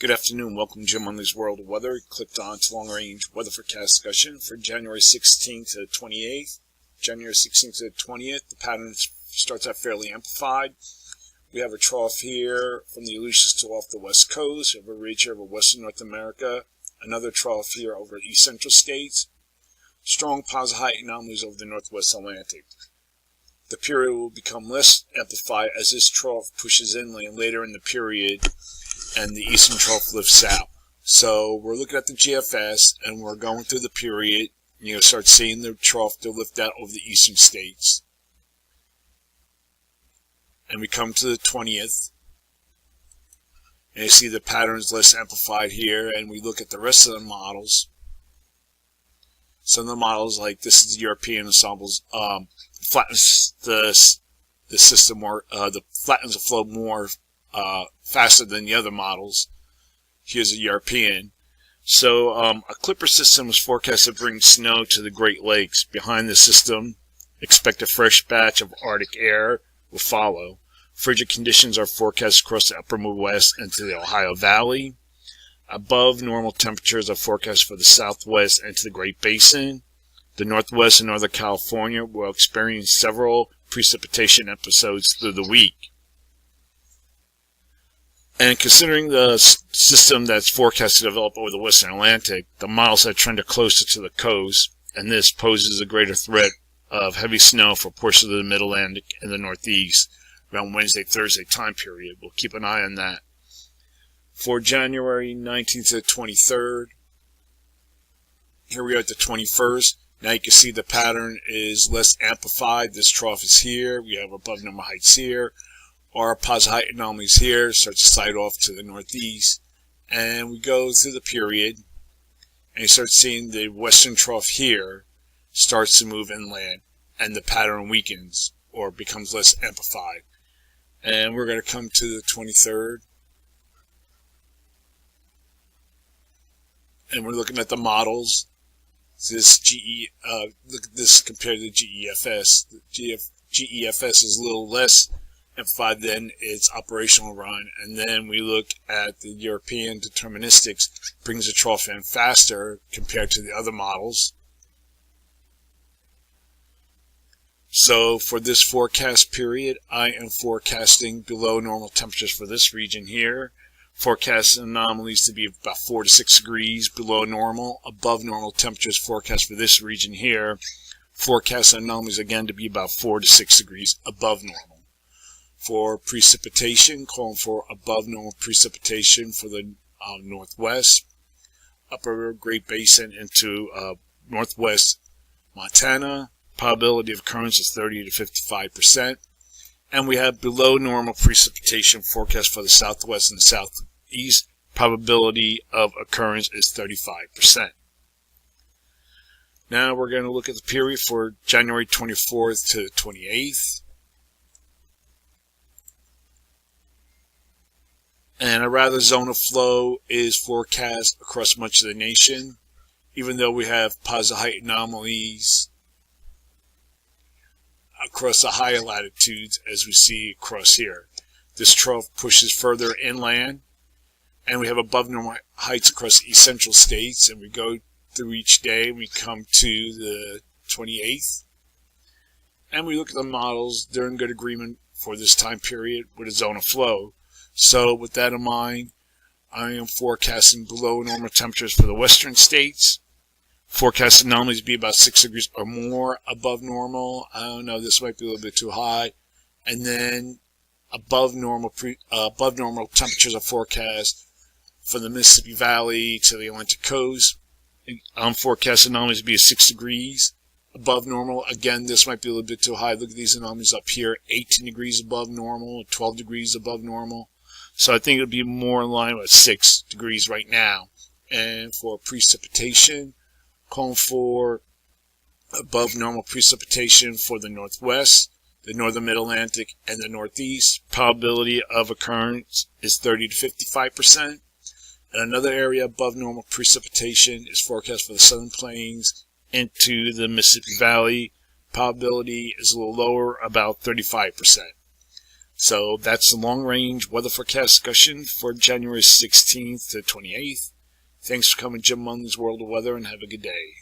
Good afternoon. Welcome to Jim Munley's World of Weather. Clicked on to long range weather forecast discussion for January 16th to 28th. January 16th to 20th, the pattern starts out fairly amplified. We have a trough here from the Aleutians to off the west coast. We have a ridge over western North America. Another trough here over the east central states. Strong positive height anomalies over the northwest Atlantic. The period will become less amplified as this trough pushes inland later in the period and the eastern trough lifts out. So we're looking at the GFS and we're going through the period. You're going to start seeing the trough to lift out over the eastern states. And we come to the 20th. And you see the pattern is less amplified here. And we look at the rest of the models. Some of the models, like this is the European ensembles, flattens the system more, flattens the flow more faster than the other models. Here's a European. So a Clipper system is forecast to bring snow to the Great Lakes. Behind the system, expect a fresh batch of Arctic air will follow. Frigid conditions are forecast across the upper Midwest and to the Ohio Valley. Above normal temperatures are forecast for the Southwest and to the Great Basin. The Northwest and Northern California will experience several precipitation episodes through the week. And considering the system that's forecast to develop over the Western Atlantic, the models have trended closer to the coast, and this poses a greater threat of heavy snow for portions of the Mid-Atlantic and the Northeast around Wednesday, Thursday time period. We'll keep an eye on that. For January 19th to 23rd, here we are at the 21st. Now you can see the pattern is less amplified. This trough is here. We have above normal heights here. Our positive height anomalies here start to slide off to the northeast. And we go through the period. And you start seeing the western trough here starts to move inland. And the pattern weakens or becomes less amplified. And we're going to come to the 23rd. And we're looking at the models. Look at this compared to the GEFS. The GEFS is a little less amplified than its operational run. And then we look at the European deterministics, brings the trough in faster compared to the other models. So for this forecast period, I am forecasting below normal temperatures for this region here. Forecast anomalies to be about 4 to 6 degrees below normal. Above normal temperatures forecast for this region here. Forecast anomalies again to be about 4 to 6 degrees above normal. For precipitation, calling for above normal precipitation for the northwest, upper Great Basin into northwest Montana. Probability of occurrence is 30 to 55%. And we have below normal precipitation forecast for the southwest and southeast. Probability of occurrence is 35%. Now we're going to look at the period for January 24th to the 28th. And a rather zone of flow is forecast across much of the nation, even though we have positive height anomalies across the higher latitudes as we see across here. This trough pushes further inland, and we have above normal heights across the east central states, and we go through each day. We come to the 28th, and we look at the models. They're in good agreement for this time period with a zone of flow. So with that in mind, I am forecasting below normal temperatures for the western states. Forecast anomalies be about 6 degrees or more above normal. I don't know, this might be a little bit too high. And then above normal temperatures are forecast from the Mississippi Valley to the Atlantic coast. I'm forecasting anomalies to be at 6 degrees above normal. Again, this might be a little bit too high. Look at these anomalies up here, 18 degrees above normal, 12 degrees above normal. So I think it would be more in line with 6 degrees right now. And for precipitation, calling for above normal precipitation for the northwest, the northern mid-Atlantic, and the northeast. Probability of occurrence is 30 to 55%. And another area above normal precipitation is forecast for the southern plains into the Mississippi Valley. Probability is a little lower, about 35%. So that's the long-range weather forecast discussion for January 16th to 28th. Thanks for coming, Jim Munley's World of Weather, and have a good day.